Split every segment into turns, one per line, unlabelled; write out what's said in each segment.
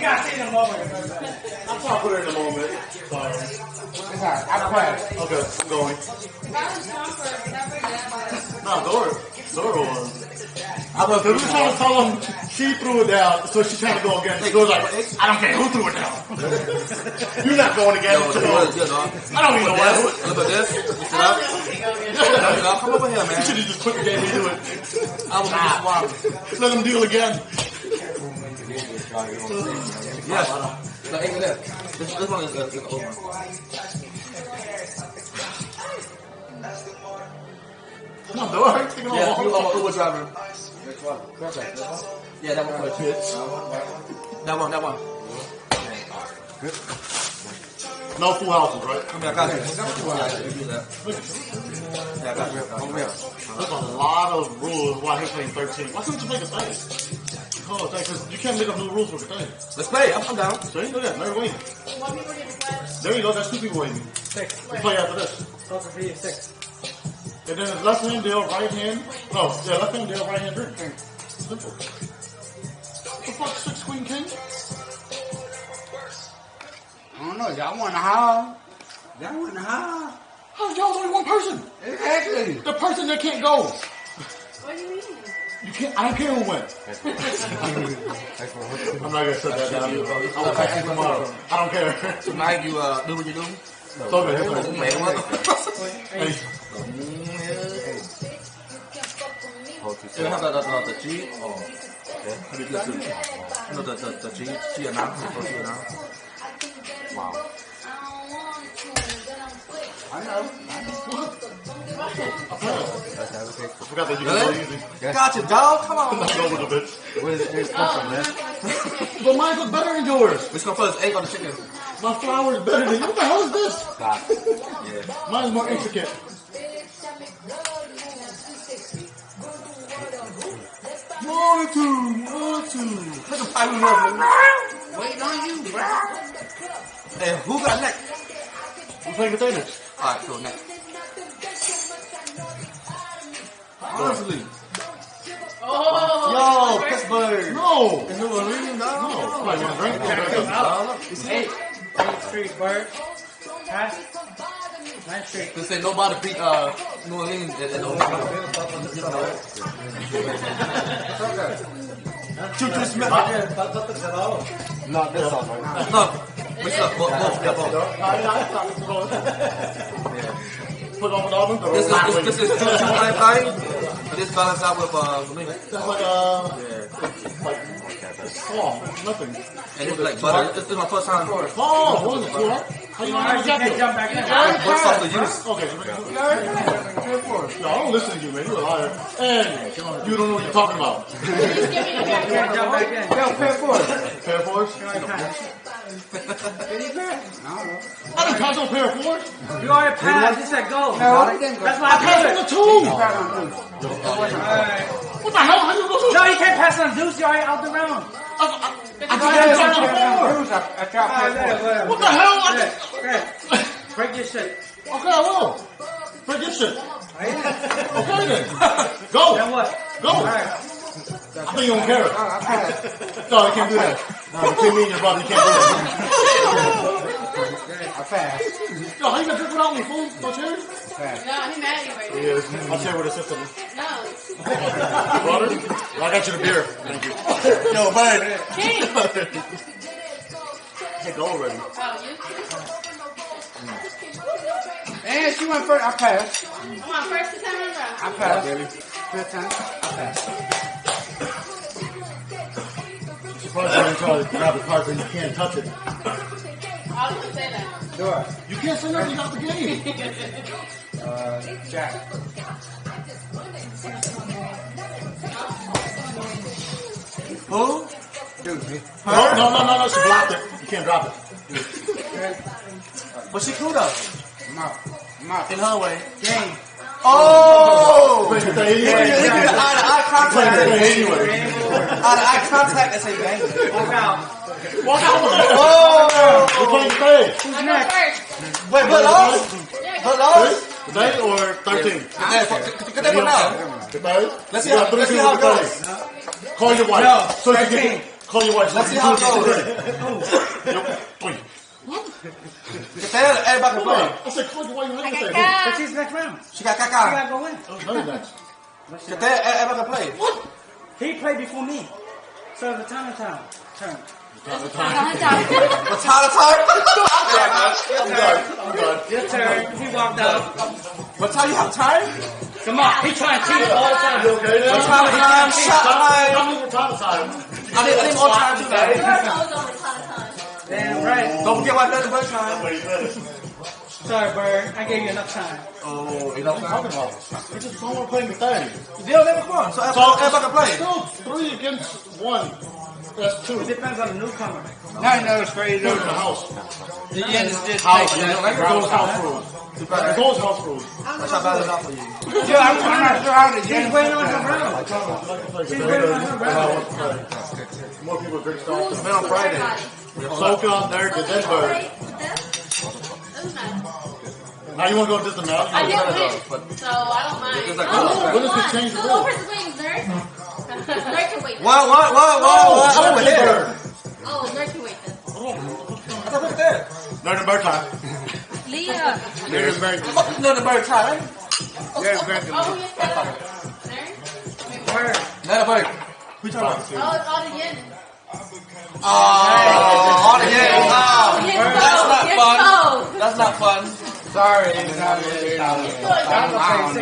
gotta say in the moment.
I'm trying to put her in the moment. Sorry.
It's alright. I passed.
Okay, I'm going. No, Dora won. I was trying to tell him she threw it down, so she's trying to go again. She goes like, I don't care who threw it down. You're not going again.
Yo,
I don't even know what.
Look at this. Sit up. Come over here, man.
You should have just put the game and do it.
I will make you swallow.
Let them deal again.
Yes. No, ain't this. This one is over.
Come on, Dora.
Yeah, you are Uber driver. Yeah, that one first. That one.
No full houses, right?
Come here, I got you. Yeah, you do that. Yeah, I got you. Over here.
There's a lot of rules why he's playing 13. Why couldn't you make a thing? Oh, thanks. You can't make up new rules for the thing.
Let's play. I'm down.
So you look at that. They're waiting. There you go. That's 2 people waiting.
6.
We play after this.
Those are for you, 6.
And then it's left hand deal, right hand. No, yeah, left hand deal, right hand drink. Simple. What the fuck, 6 queen king?
I don't know. Y'all want to howl? Y'all want to howl?
How y'all's only one person?
Exactly.
The person that can't go.
What do you mean?
You can't. I don't care who wins. I'm not gonna set that down. I will text you tomorrow. I don't care.
Tonight you do what you do.
So good. Hey.
You have the G. Oh, okay. You know the G amount. Wow.
I know.
I forgot that you can go easy.
Got you, dog. Come on.
Not over the bitch.
Where's something, man?
But mine look better than yours.
Which one first? Egg or the chicken?
My flour is better than you. What the hell is this?
Yeah.
Mine's more intricate. One, two.
Wait on you, bro.
Hey, who got next?
We're playing containers.
Alright, so next. Honestly. Yo, Pittsburgh.
No.
Is New Orleans, dog?
No. Come on, you want a drink?
It's 8. 8 straight, Bird. Pass. 9 straight.
They say nobody beat New Orleans at the Choo-choo Smith.
Not this one, right?
No. Which up? Both.
Put on the album.
This is choo-choo fighting. This balance out with
That's like nothing.
and it's like butter. This is my first time.
Oh, what is it? Cool, huh? How you know how to
You can't jump back in.
What's up to use?
Okay. No, I don't listen to you, man. You're a liar. And you don't know what you're talking about.
You can't jump back in.
Yo, pair force.
Pair of fours?
Did he pass? I don't know.
I didn't pass no pair of fours.
You already passed. You said go.
No, he didn't go.
That's why
I passed on the two.
Pass on two.
Alright.
What the hell? How you go to?
No, you can't pass on deuce. You already out the round.
I just had to turn on four.
I tried pair force.
What the hell?
Okay. Break your shit.
Okay, I will. Forget shit. Okay then. Go.
Then what?
Go.
Alright.
I think you don't care.
I passed.
No, you can't do that. No, between me and your brother, you can't do that.
I passed.
Yo, how you gonna drink without me, fool? No chairs?
Passed.
No, he mad at you right
He is. I'll share with his sister.
now. No.
Water? Well, I got you the beer. Thank you. Yo, man.
King.
Hey, go already.
Oh, you?
And she went first. I passed.
I'm on first time around.
I passed, baby. Fifth time. I passed.
Surprised you try to grab the card and you can't touch it.
I was gonna say that.
Dora.
You can't say nothing about the game.
Jack.
Who?
Dude, me.
No, she blocked it. You can't drop it.
But she cool though.
Mouth.
In her way.
Game.
Oh!
Play the thing
Eye
anyway.
to eye
Play the
contact.
thing anyway.
Eye to eye contact and say bang.
Walk out.
Walk out with it.
Oh!
We're playing the thing.
Who's
I go
next?
first.
Wait, but lost?
Yeah,
But
go
lost?
Today or 13?
Get that one now.
Today?
Let's see
You
how
got three
let's see
people
how it
to
goes.
play. Call your wife.
No,
So she
13.
can Call your wife.
Let's see how it goes. Everybody can play.
I said, call your wife.
I got
But
cat.
she's next round.
She got
She
caca.
gotta go in.
No, you're next.
Everybody can play. What?
He played before me. So the turn.
But time to time.
I'm done.
Your turn. He walked out.
What time you have time?
Come on. He trying to cheat all the time.
You okay there?
What time to time? Shot time.
I'm moving time to time.
I need more time too, man.
Damn right.
Don't forget about that bird time.
Wait a minute.
Sorry, Bird. I gave you enough time.
Oh, you know what I'm talking about?
I just don't want to play the thing.
They'll never come. So everybody can play.
Still 3 against 1. That's 2.
It depends on the newcomer.
Now you know it's crazy.
Go to the house.
The end is just
House.
like
Those house rules. Those house rules.
That's not bad enough for you.
Yeah, I'm not sure how the
She's
end
waiting on her round.
More people drink stuff.
Man, on Friday.
Soak on there to Denver. Now you want to go to this now?
I did win, so I don't mind.
It's like,
Oh,
when does it change the
so
rules?
who versus wings, nerd? Nerd can wait.
What? I'm over here.
Oh, nerd can wait then.
I thought we were there.
Nerd and bird time.
Leah.
There's very
No, the bird time.
Oh, who just said that? Nerd?
Bird.
Not a bird. Who you talking about?
Oh, it's all the yen.
Oh, all the yeah. That's not fun.
Oh,
That's not fun.
sorry. It's not really
You know what I'm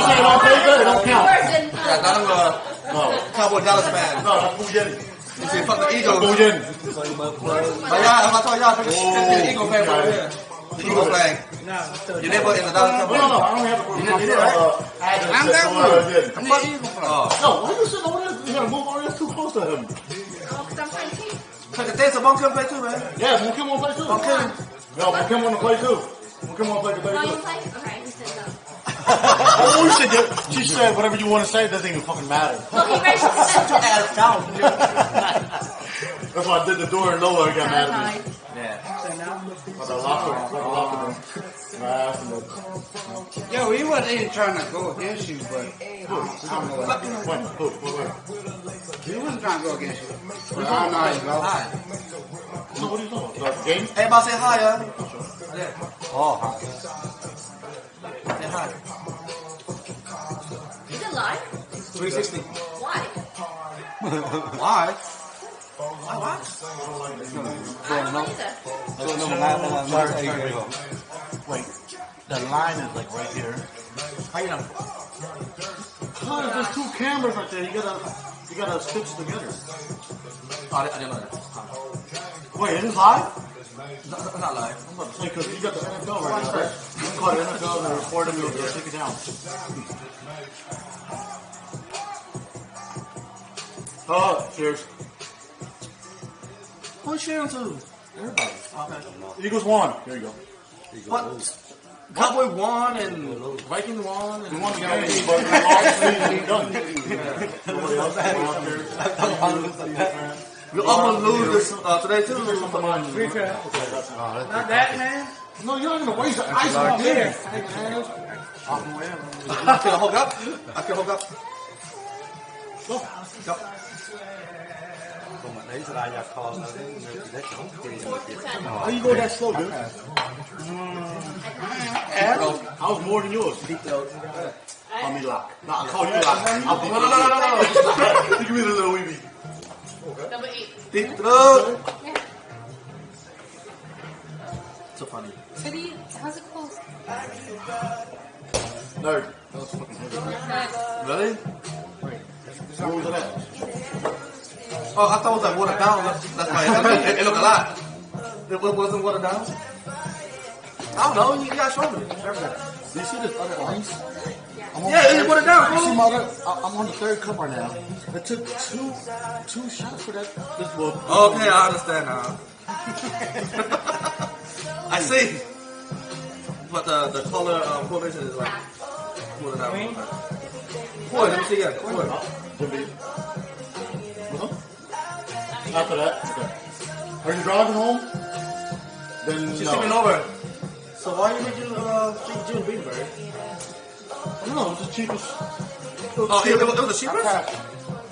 saying? Don't pay that. It don't count.
Yeah, not a
No.
Cowboy Dallas fan.
No, that's Fujian.
You see, fuck the Eagles.
Fujian.
But yeah, if I told y'all, the Eagle fan over here. Eagle flag.
No, I'm still
You never in the Dallas
No,
Cowboys.
no, I don't have a
You did, right?
address.
I'm
That's
that
what I
one.
did.
I'm the Eagle fan.
Oh.
No, why you sitting over there? You gotta move over there too close to him.
But the thing's a Monk can play too, man.
Yeah, Moon Kim want to play too.
Monk can.
No, Moon Kim want to play too. Moon Kim want to play
Oh,
too.
you play? Okay, he said no.
Oh, you said she said whatever you want to say. It doesn't even fucking matter.
Well, he raised his hand.
Ass down.
That's why I did the door and lower and got mad at me.
Yeah.
So now,
But the locker, my ass and the
Yo, he wasn't even trying to go against you, but I don't know what happened.
when? Who?
He wasn't trying to go against you. But I don't know how you go.
Hi.
So what are you doing? The game?
Everybody say hi, yeah.
Oh, hi.
Say hi.
Is it live?
360.
Why?
Why? Why?
I don't know either.
Wait, the line is like right here.
How you know?
Huh, there's 2 cameras right there. You gotta stitch together.
Oh, I didn't know that.
Wait, it is live?
Not live.
I'm about to say because you got the NFL right now. Right? You can call the NFL and report them and they'll take it down. Oh, cheers.
Who's cheering to? Everybody.
Eagles won. There you go.
What? Cowboy won and Viking won and
We won the game, but we lost. We done. Nobody else won there.
you almost lose this today too.
we could. Not that, man.
No, you're not gonna waste the ice
I'm
on
here.
here.
I can hook up. I can hook up. Go.
How you go that slow, dude? I was more than yours. Call me Lock. No, I'll call you Lock. I'll be
No.
You give me the little weeby.
Number 8.
Deep throat. So funny.
City, how's it close?
Nerd.
Really?
What was that?
Oh, I thought it was like watered down. That's why it looked a lot. It wasn't watered down. I don't know. You gotta show me.
Do you see this other ice?
Yeah, it's watered down.
You see
Bro.
my other? I'm on the 3rd cup right now. It took two shots for that. This one.
Okay, I understand now. I see. But the color correlation is like watered down. Pour it. Let me see again. Pour it.
After that, okay. Are you driving home? Then
She's
no.
sleeping over. So why you making June Beanberg?
No, it's the cheapest.
Oh, it was the cheapest?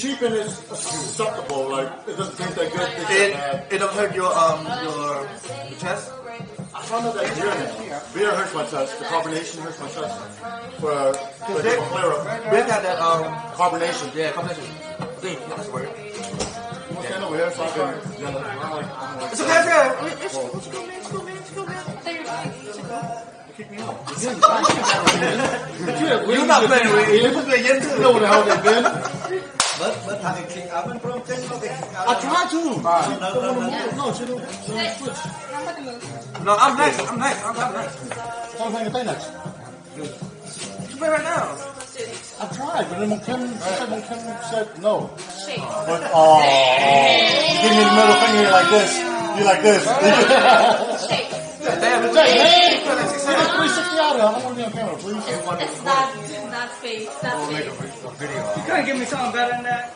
cheap and it's acceptable. Like it doesn't taste that good.
It don't hurt your chest.
I found out that beer hurts my chest. The carbonation hurts my chest. For flavor.
Beer got that
Carbonation.
yeah, combination. I think that's the word.
I'm standing over here so I can.
It's okay, it's okay. It's cool, man. You're not playing with it. You're just playing
You know what the hell they've been?
But I kick oven from 10 no, they kick
I
oven.
tried to.
Hey,
No, she don't switch.
I'm about to move.
No, I'm next. I'm next.
I'm playing the next.
You play right now.
I tried, but then when Kim said no.
Shake.
But give me the middle finger like this. You like this.
Shake.
Damn, it's
Hey, man!
like
Get 360 out of there. I don't want to be on camera, please.
It's not face. That's fake.
You couldn't give me something better than that.